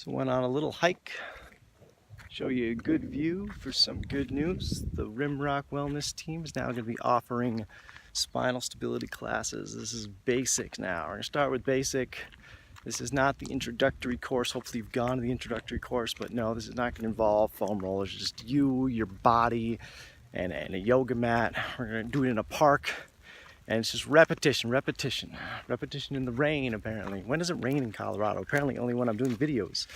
So went on a little hike, show you a good view for some good news. The Rimrock wellness team is now going to be offering spinal stability classes. This is basic now. We're going to start with basic. This is not the introductory course. Hopefully you've gone to the introductory course, but no, this is not going to involve foam rollers. Just you, your body, and a yoga mat. We're going to do it in a park. And it's just repetition in the rain. Apparently, when does it rain in Colorado? Apparently only when I'm doing videos.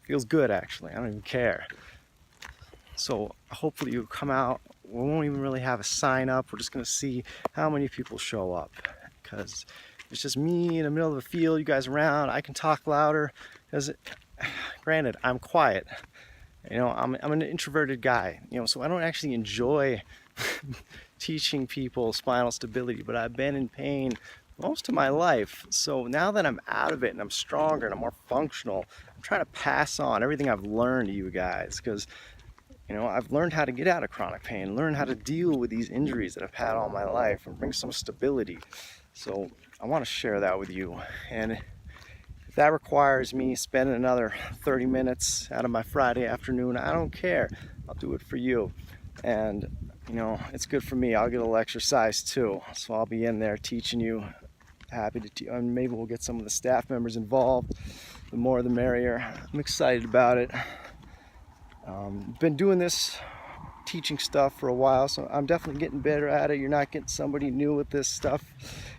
Feels good, actually. I don't even care. So hopefully you'll come out. We won't even really have a sign up. We're just going to see how many people show up, because it's just me in the middle of the field, you guys around. I can talk louder because granted, I'm quiet. You know, I'm an introverted guy, you know, so I don't actually enjoy teaching people spinal stability, but I've been in pain most of my life. So now that I'm out of it and I'm stronger and I'm more functional, I'm trying to pass on everything I've learned to you guys, because, you know, I've learned how to get out of chronic pain, learn how to deal with these injuries that I've had all my life and bring some stability. So I want to share that with you. And if that requires me spending another 30 minutes out of my Friday afternoon, I don't care. I'll do it for you. And, you know, it's good for me. I'll get a little exercise too. So I'll be in there teaching you. Happy to and maybe we'll get some of the staff members involved. The more the merrier. I'm excited about it. Been doing this teaching stuff for a while, so I'm definitely getting better at it. You're not getting somebody new with this stuff,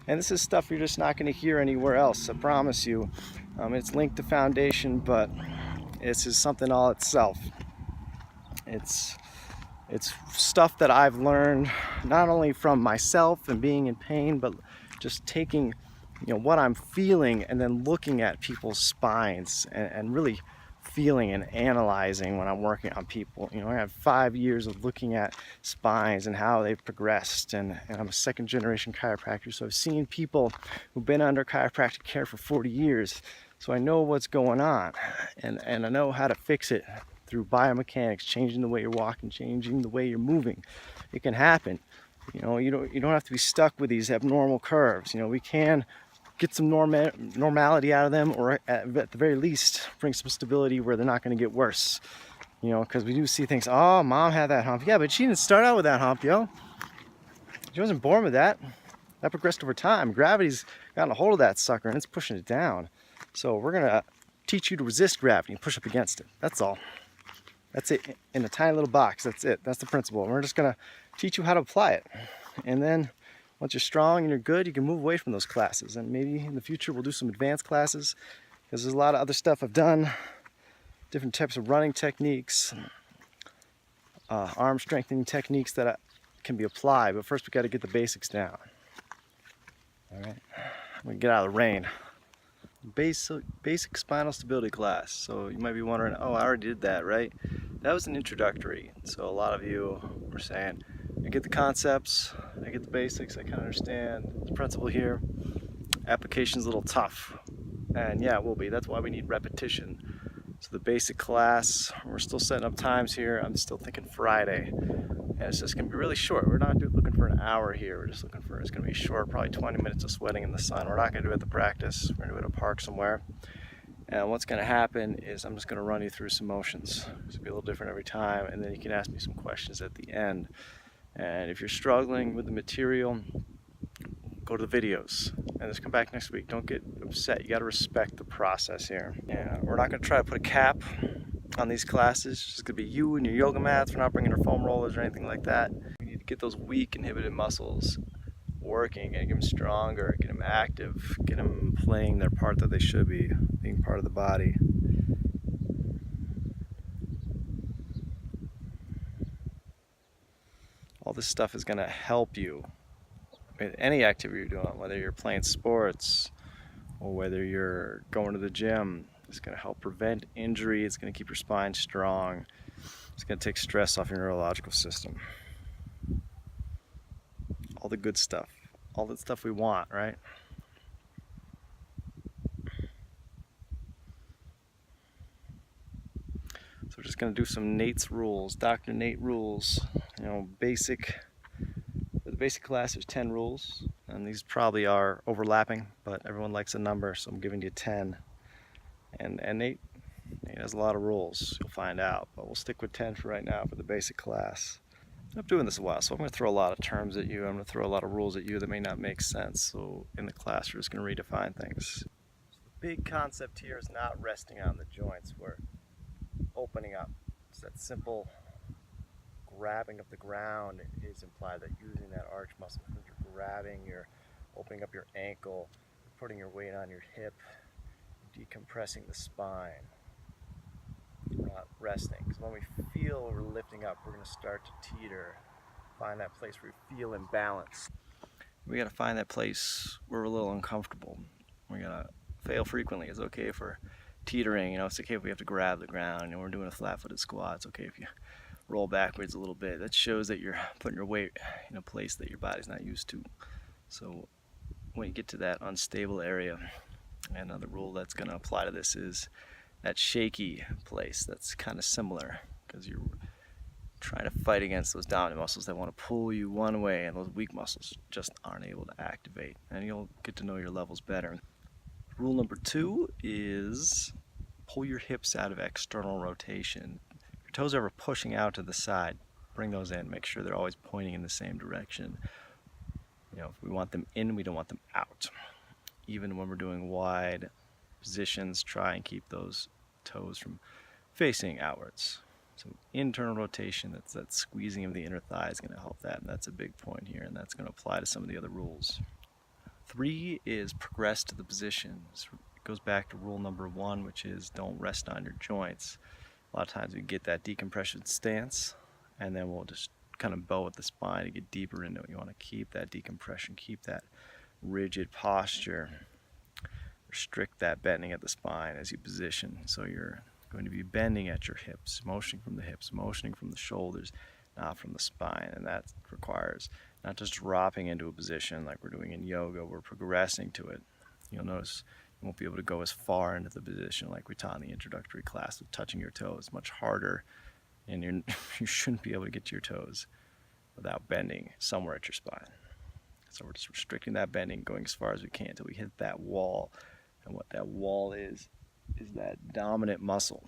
and this is stuff you're just not going to hear anywhere else, I promise you. It's linked to foundation, but this is something all itself. It's stuff that I've learned not only from myself and being in pain, but just taking, you know, what I'm feeling and then looking at people's spines and really feeling and analyzing when I'm working on people. You know, I have 5 years of looking at spines and how they've progressed, and I'm a second generation chiropractor, so I've seen people who've been under chiropractic care for 40 years, so I know what's going on, and I know how to fix it through biomechanics, changing the way you're walking, changing the way you're moving. It can happen. You know, you don't have to be stuck with these abnormal curves. You know, we can get some normality out of them, or at the very least bring some stability where they're not going to get worse. You know, because we do see things, oh, mom had that hump. Yeah, but she didn't start out with that hump, yo. She wasn't born with that. That progressed over time. Gravity's gotten a hold of that sucker and it's pushing it down. So we're going to teach you to resist gravity and push up against it. That's all. That's it, in a tiny little box. That's it. That's the principle. We're just going to teach you how to apply it. And then once you're strong and you're good, you can move away from those classes. And maybe in the future we'll do some advanced classes, because there's a lot of other stuff I've done, different types of running techniques, arm strengthening techniques that can be applied. But first we got to get the basics down. All right, I'm going to get out of the rain. Basic spinal stability class. So you might be wondering, oh, I already did that, right? That was an introductory. So a lot of you were saying, I get the concepts, I get the basics, I kind of understand the principle here. Application's a little tough. And yeah, it will be. That's why we need repetition. So the basic class, we're still setting up times here. I'm still thinking Friday. And it's just going to be really short. We're not looking for an hour here. We're just looking for, it's going to be short, probably 20 minutes of sweating in the sun. We're not going to do it at the practice. We're going to do it at a park somewhere. And what's going to happen is I'm just going to run you through some motions. It's going to be a little different every time. And then you can ask me some questions at the end. And if you're struggling with the material, go to the videos and just come back next week. Don't get upset. You got to respect the process here. Yeah, we're not going to try to put a cap on these classes. It's just going to be you and your yoga mats. We're not bringing our foam rollers or anything like that. We need to get those weak, inhibited muscles working and get them stronger, get them active, get them playing their part that they should be, being part of the body. All this stuff is going to help you with any activity you're doing, whether you're playing sports or whether you're going to the gym. It's going to help prevent injury. It's going to keep your spine strong. It's going to take stress off your neurological system. All the good stuff. All the stuff we want, right? So we're just going to do some Nate's rules, Dr. Nate rules. You know, for the basic class there's 10 rules, and these probably are overlapping, but everyone likes a number, so I'm giving you 10. And Nate It has a lot of rules, you'll find out, but we'll stick with 10 for right now for the basic class. I've been doing this a while, so I'm going to throw a lot of terms at you. I'm going to throw a lot of rules at you that may not make sense. So in the class, we're just going to redefine things. So the big concept here is not resting on the joints. We're opening up. It's that simple grabbing of the ground is implied, that using that arch muscle. You're grabbing, you're opening up your ankle, putting your weight on your hip, decompressing the spine. We're not resting. Because when we feel we're lifting up, we're going to start to teeter. Find that place where we feel imbalance. We got to find that place where we're a little uncomfortable. We got to fail frequently. It's okay for teetering. It's okay if we have to grab the ground. We're doing a flat-footed squat. It's okay if you roll backwards a little bit. That shows that you're putting your weight in a place that your body's not used to. So when you get to that unstable area, another rule that's going to apply to this is that shaky place. That's kind of similar, because you're trying to fight against those dominant muscles that want to pull you one way, and those weak muscles just aren't able to activate, and you'll get to know your levels better. Rule number 2 is pull your hips out of external rotation. If your toes are ever pushing out to the side, bring those in. Make sure they're always pointing in the same direction. If we want them in, we don't want them out. Even when we're doing wide positions, try and keep those toes from facing outwards. So internal rotation, that's that squeezing of the inner thigh, is going to help that, and that's a big point here, and that's going to apply to some of the other rules. 3 is progress to the position. So it goes back to rule number 1, which is don't rest on your joints. A lot of times we get that decompression stance, and then we'll just kind of bow at the spine to get deeper into it. You want to keep that decompression, keep that rigid posture. Restrict that bending at the spine as you position. So you're going to be bending at your hips, motioning from the hips, motioning from the shoulders, not from the spine. And that requires not just dropping into a position like we're doing in yoga, we're progressing to it. You'll notice you won't be able to go as far into the position like we taught in the introductory class with touching your toes. Much harder, and you shouldn't be able to get to your toes without bending somewhere at your spine. So we're just restricting that bending, going as far as we can until we hit that wall. And what that wall is that dominant muscle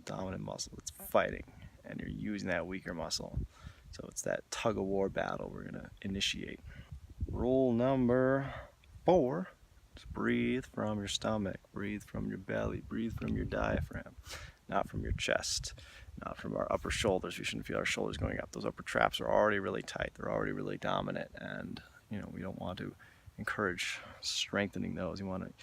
that's fighting, and you're using that weaker muscle. So it's that tug of war battle we're going to initiate. Rule number 4 is breathe from your stomach, breathe from your belly, breathe from your diaphragm, not from your chest, not from our upper shoulders. We shouldn't feel our shoulders going up. Those upper traps are already really tight, they're already really dominant, and we don't want to encourage strengthening those. You want to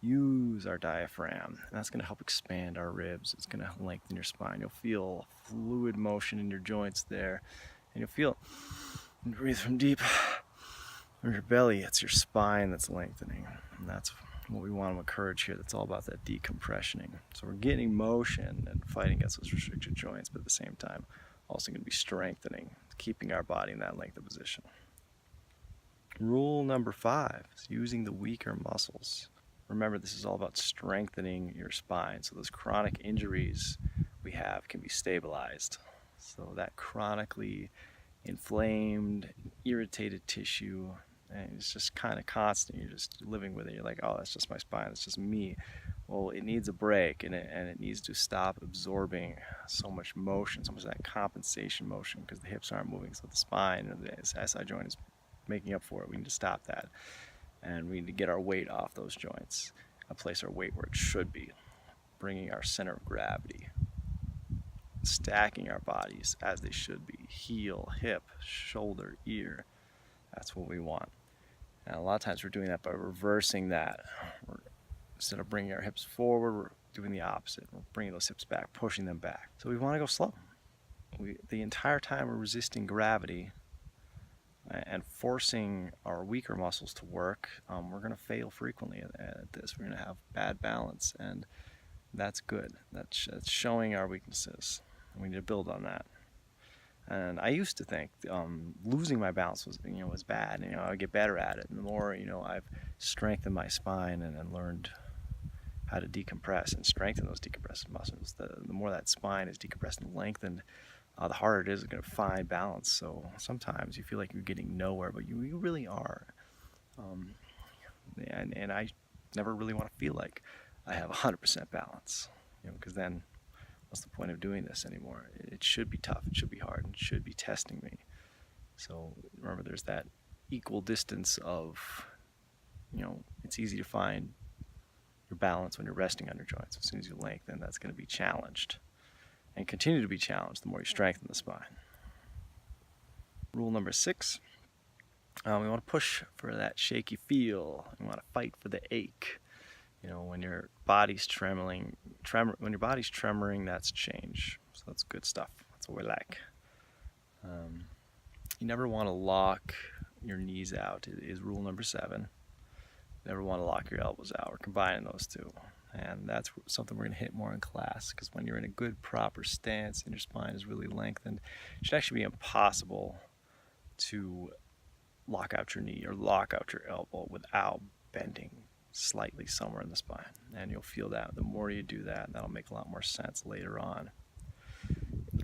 use our diaphragm, and that's going to help expand our ribs. It's going to lengthen your spine. You'll feel fluid motion in your joints there, and you'll feel, when you breathe from deep from your belly, it's your spine that's lengthening, and that's what we want to encourage here. That's all about that decompressioning. So we're getting motion and fighting against those restricted joints, but at the same time also going to be strengthening, keeping our body in that lengthened position. Rule number 5 is using the weaker muscles. Remember, this is all about strengthening your spine. So those chronic injuries we have can be stabilized. So that chronically inflamed, irritated tissue, and it's just kind of constant. You're just living with it. You're like, oh, that's just my spine. That's just me. Well, it needs a break, and it needs to stop absorbing so much motion, so much of that compensation motion, because the hips aren't moving. So the spine or the SI joint is making up for it. We need to stop that. And we need to get our weight off those joints and place our weight where it should be, bringing our center of gravity, stacking our bodies as they should be, heel, hip, shoulder, ear. That's what we want. And a lot of times we're doing that by reversing that. Instead of bringing our hips forward, we're doing the opposite. We're bringing those hips back, pushing them back. So we want to go slow. The entire time we're resisting gravity and forcing our weaker muscles to work, we're going to fail frequently at this. We're going to have bad balance, and that's good. That's showing our weaknesses. We need to build on that. And I used to think losing my balance was bad. I would get better at it. And the more I've strengthened my spine and learned how to decompress and strengthen those decompressed muscles, the more that spine is decompressed and lengthened, the harder it is going to find balance. So sometimes you feel like you're getting nowhere, but you really are. And I never really want to feel like I have 100% balance, because then what's the point of doing this anymore? It should be tough, it should be hard, it should be testing me. So remember, there's that equal distance of, it's easy to find your balance when you're resting on your joints. As soon as you lengthen, that's going to be challenged and continue to be challenged the more you strengthen the spine. Rule number 6, we want to push for that shaky feel. We want to fight for the ache. When your body's tremoring, that's change. So that's good stuff. That's what we like. You never want to lock your knees out. It is rule number 7. Never want to lock your elbows out. We're combining those two. And that's something we're going to hit more in class, because when you're in a good, proper stance and your spine is really lengthened, it should actually be impossible to lock out your knee or lock out your elbow without bending slightly somewhere in the spine. And you'll feel that the more you do that, that'll make a lot more sense later on.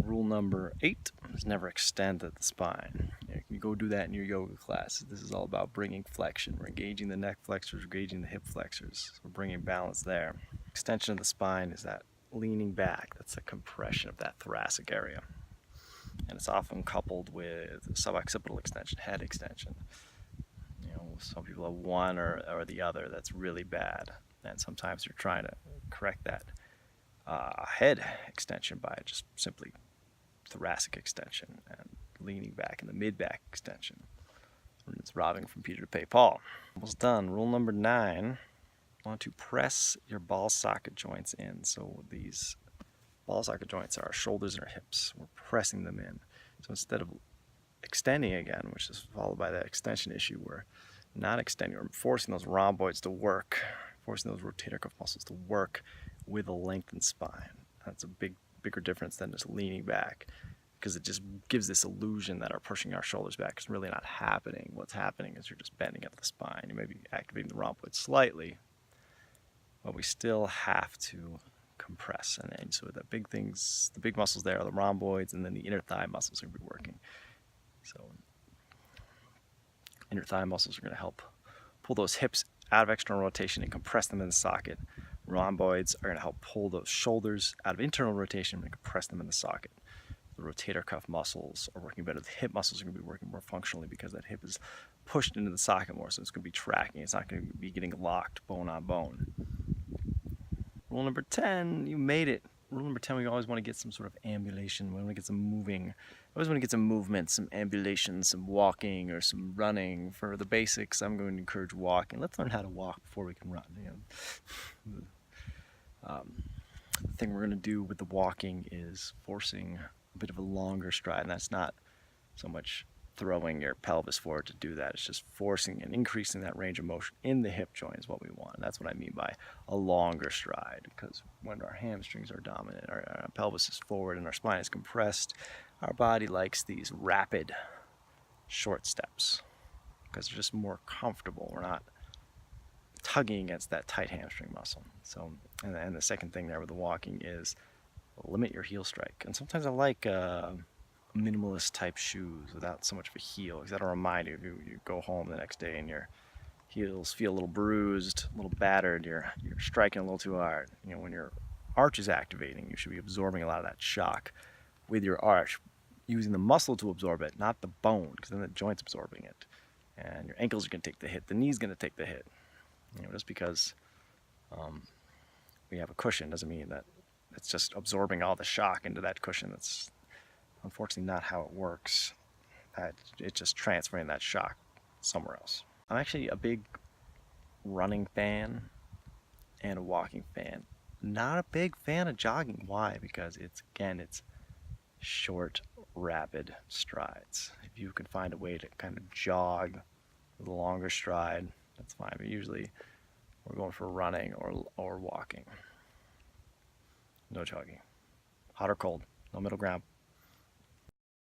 Rule number 8 is never extend at the spine. You go do that in your yoga classes. This is all about bringing flexion. We're engaging the neck flexors, engaging the hip flexors. So we're bringing balance there. Extension of the spine is that leaning back. That's the compression of that thoracic area. And it's often coupled with suboccipital extension, head extension. Some people have one or the other. That's really bad. And sometimes you're trying to correct that head extension by just simply thoracic extension and leaning back in the mid-back extension. And it's robbing from Peter to pay Paul. Almost done. Rule number 9, want to press your ball socket joints in. So these ball socket joints are our shoulders and our hips. We're pressing them in. So instead of extending again, which is followed by that extension issue, we're not extending. We're forcing those rhomboids to work, forcing those rotator cuff muscles to work with a lengthened spine. That's a bigger difference than just leaning back, because it just gives this illusion that our pushing our shoulders back is really not happening. What's happening is you're just bending at the spine. You may be activating the rhomboid slightly, but we still have to compress. And so the big muscles there are the rhomboids, and then the inner thigh muscles are going to be working. So inner thigh muscles are going to help pull those hips out of external rotation and compress them in the socket. Rhomboids are going to help pull those shoulders out of internal rotation and compress them in the socket. The rotator cuff muscles are working better. The hip muscles are going to be working more functionally because that hip is pushed into the socket more, so it's going to be tracking. It's not going to be getting locked bone on bone. Rule number 10, you made it. Rule number 10, we always want to get some sort of ambulation. We want to get some moving. We always want to get some movement, some ambulation, some walking or some running. For the basics, I'm going to encourage walking. Let's learn how to walk before we can run. The thing we're going to do with the walking is forcing a bit of a longer stride. And that's not so much throwing your pelvis forward to do that. It's just forcing and increasing that range of motion in the hip joint is what we want. And that's what I mean by a longer stride, because when our hamstrings are dominant, our pelvis is forward and our spine is compressed, our body likes these rapid, short steps because they're just more comfortable. We're not tugging against that tight hamstring muscle. So, and the second thing there with the walking is limit your heel strike. And sometimes I like minimalist type shoes without so much of a heel, because that'll remind you, you go home the next day and your heels feel a little bruised, a little battered, you're striking a little too hard. When your arch is activating, you should be absorbing a lot of that shock with your arch, using the muscle to absorb it, not the bone, because then the joint's absorbing it. And your ankles are going to take the hit, the knee's going to take the hit. Just because we have a cushion doesn't mean that it's just absorbing all the shock into that cushion. That's unfortunately not how it works. It's just transferring that shock somewhere else. I'm actually a big running fan and a walking fan. Not a big fan of jogging. Why? Because it's short, rapid strides. If you can find a way to kind of jog with a longer stride, that's fine. But usually we're going for running or walking. No jogging. Hot or cold. No middle ground.